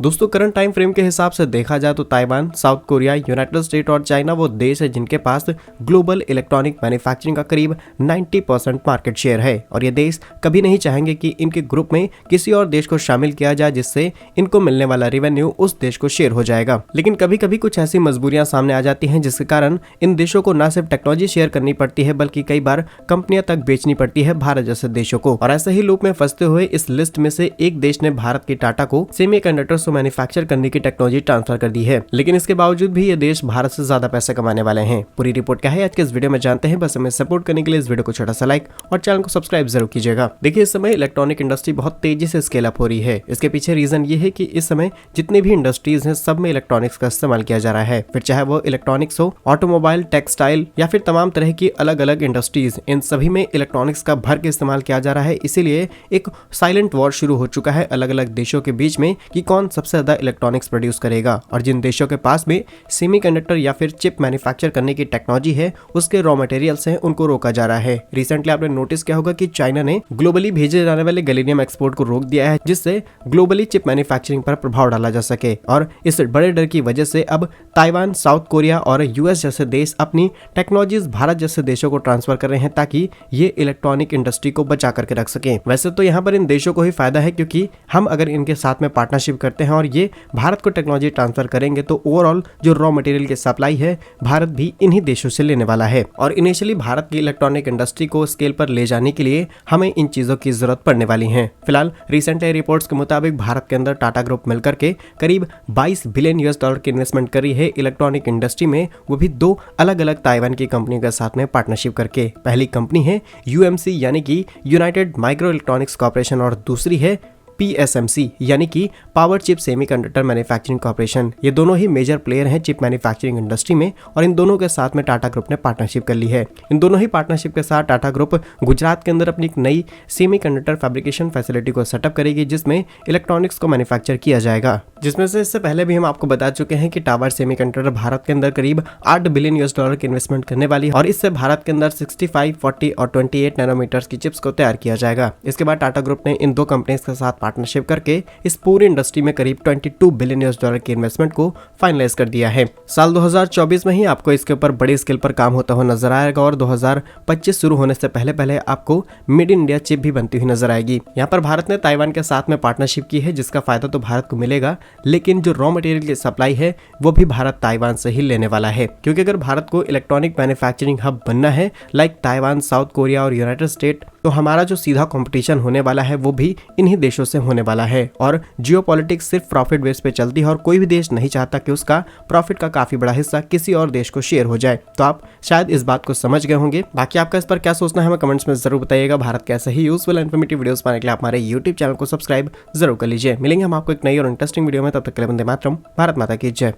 दोस्तों current time frame के हिसाब से देखा जाए तो Taiwan, south Korea, United state और चाइना वो देश है जिनके पास ग्लोबल इलेक्ट्रॉनिक मैन्युफैक्चरिंग का करीब 90% मार्केट शेयर है। और ये देश कभी नहीं चाहेंगे कि इनके ग्रुप में किसी और देश को शामिल किया जाए जिससे इनको मिलने वाला रेवेन्यू उस देश को शेयर हो जाएगा। लेकिन कभी कभी कुछ ऐसी मजबूरियां सामने आ जाती हैं जिसके कारण इन देशों को न सिर्फ टेक्नोलॉजी शेयर करनी पड़ती है बल्कि कई बार कंपनियां तक बेचनी पड़ती है भारत जैसे देशों को। और ऐसे ही लूप में फंसते हुए इस लिस्ट में से एक देश ने भारत के टाटा को सेमीकंडक्टर्स को मैन्युफैक्चर करने की टेक्नोलॉजी ट्रांसफर कर दी है। लेकिन इसके बावजूद भी ये देश भारत से ज्यादा पैसे कमाने वाले हैं। पूरी रिपोर्ट क्या है आज के इस वीडियो में जानते हैं। बस हमें सपोर्ट करने के लिए इस वीडियो को छोटा सा लाइक और चैनल को सब्सक्राइब जरूर कीजिएगा। देखिए इस समय इलेक्ट्रॉनिक इंडस्ट्री बहुत तेजी से स्केल अप हो रही है। इसके पीछे रीजन ये है कि इस समय जितनी भी इंडस्ट्रीज हैं सब में इलेक्ट्रॉनिक्स का इस्तेमाल किया जा रहा है। फिर चाहे वो इलेक्ट्रॉनिक्स हो, ऑटोमोबाइल, टेक्सटाइल या फिर तमाम तरह की अलग अलग इंडस्ट्रीज, इन सभी में इलेक्ट्रॉनिक्स का भर के इस्तेमाल किया जा रहा है। इसीलिए एक साइलेंट वॉर शुरू हो चुका है अलग अलग देशों के बीच में कि कौन सबसे ज्यादा इलेक्ट्रॉनिक्स प्रोड्यूस करेगा। और जिन देशों के पास में सेमीकंडक्टर या फिर चिप मैन्युफैक्चर करने की टेक्नोलॉजी है, उसके रॉ मटेरियल्स हैं, उनको रोका जा रहा है। रिसेंटली आपने नोटिस किया होगा कि चाइना ने ग्लोबली भेजे जाने वाले गैलिनियम एक्सपोर्ट को रोक दिया है जिससे ग्लोबली चिप मैन्युफैक्चरिंग पर प्रभाव डाला जा सके। और इस बड़े डर की वजह से अब ताइवान, साउथ कोरिया और यूएस जैसे देश अपनी टेक्नोलॉजीज भारत जैसे देशों को ट्रांसफर कर रहे हैं ताकि ये इलेक्ट्रॉनिक इंडस्ट्री को बचा करके रख सके। वैसे तो यहाँ पर इन देशों को ही फायदा है क्योंकि हम अगर इनके साथ में पार्टनरशिप करते हैं और ये भारत को टेक्नोलॉजी ट्रांसफर करेंगे तो ओवरऑल जो रॉ मटेरियल की सप्लाई है भारत भी इन्हीं देशों से लेने वाला है। और इनिशियली भारत की इलेक्ट्रॉनिक इंडस्ट्री को स्केल पर ले जाने के लिए हमें इन चीजों की जरूरत पड़ने वाली है। फिलहाल रिसेंटली रिपोर्ट्स के मुताबिक भारत के अंदर टाटा ग्रुप मिलकर के करीब 22 बिलियन यूएस डॉलर की इन्वेस्टमेंट करी है इलेक्ट्रॉनिक इंडस्ट्री में, वो भी दो अलग अलग ताइवान की कंपनियों के साथ में पार्टनरशिप करके। पहली कंपनी है यूएमसी यानी कि यूनाइटेड माइक्रो इलेक्ट्रॉनिक्स कॉर्पोरेशन और दूसरी है पीएसएमसी यानी कि power chip semiconductor manufacturing corporation. ये दोनों ही मेजर प्लेयर हैं चिप मैन्युफैक्चरिंग इंडस्ट्री में और इन दोनों के साथ में टाटा ग्रुप ने पार्टनरशिप कर ली है। इन दोनों ही पार्टनरशिप के साथ टाटा ग्रुप गुजरात के अंदर अपनी एक नई सेमीकंडक्टर फैब्रिकेशन फैसिलिटी को सेटअप करेगी जिसमें इलेक्ट्रॉनिक्स को मैन्युफैक्चर किया जाएगा। जिसमें से इससे पहले भी हम आपको बता चुके हैं कि टावर सेमीकंडक्टर भारत के अंदर करीब 8 बिलियन यूएस डॉलर की इन्वेस्टमेंट करने वाली है और इससे भारत के अंदर 65, 40 और 28 नैनोमीटर्स की चिप्स को तैयार किया जाएगा। इसके बाद टाटा ग्रुप ने इन दो कंपनीज के साथ पार्टनरशिप करके इस पूरी इंडस्ट्री में करीब 22 बिलियन यूएस डॉलर की इन्वेस्टमेंट को फाइनलाइज कर दिया है। साल 2024 में ही आपको इसके ऊपर बड़े स्केल पर काम होता हुआ नजर आएगा और 2025 शुरू होने से पहले पहले आपको मेड इन इंडिया चिप भी बनती हुई नजर आएगी। यहाँ पर भारत ने ताइवान के साथ में पार्टनरशिप की है जिसका फायदा तो भारत को मिलेगा, लेकिन जो रॉ मटेरियल की सप्लाई है वो भी भारत ताइवान से ही लेने वाला है। क्योंकि अगर भारत को इलेक्ट्रॉनिक मैन्युफैक्चरिंग हब बनना है लाइक ताइवान, साउथ कोरिया और यूनाइटेड स्टेट, तो हमारा जो सीधा कंपटीशन होने वाला है वो भी इन्हीं देशों से होने वाला है। और जियोपॉलिटिक्स सिर्फ प्रॉफिट बेस पे चलती है और कोई भी देश नहीं चाहता कि उसका प्रॉफिट का काफी बड़ा हिस्सा किसी और देश को शेयर हो जाए। तो आप शायद इस बात को समझ गए होंगे। बाकी आपका इस पर क्या सोचना है हमें कमेंट्स में जरूर बताइएगा। भारत के ऐसे ही यूजफुल इन्फॉर्मेटिव वीडियोस पाने के लिए आप हमारे यूट्यूब चैनल को सब्सक्राइब जरूर कर लीजिए। मिलेंगे हम आपको एक नई और इंटरेस्टिंग वीडियो में, तब तक के लिए वंदे मातरम, भारत माता की जय।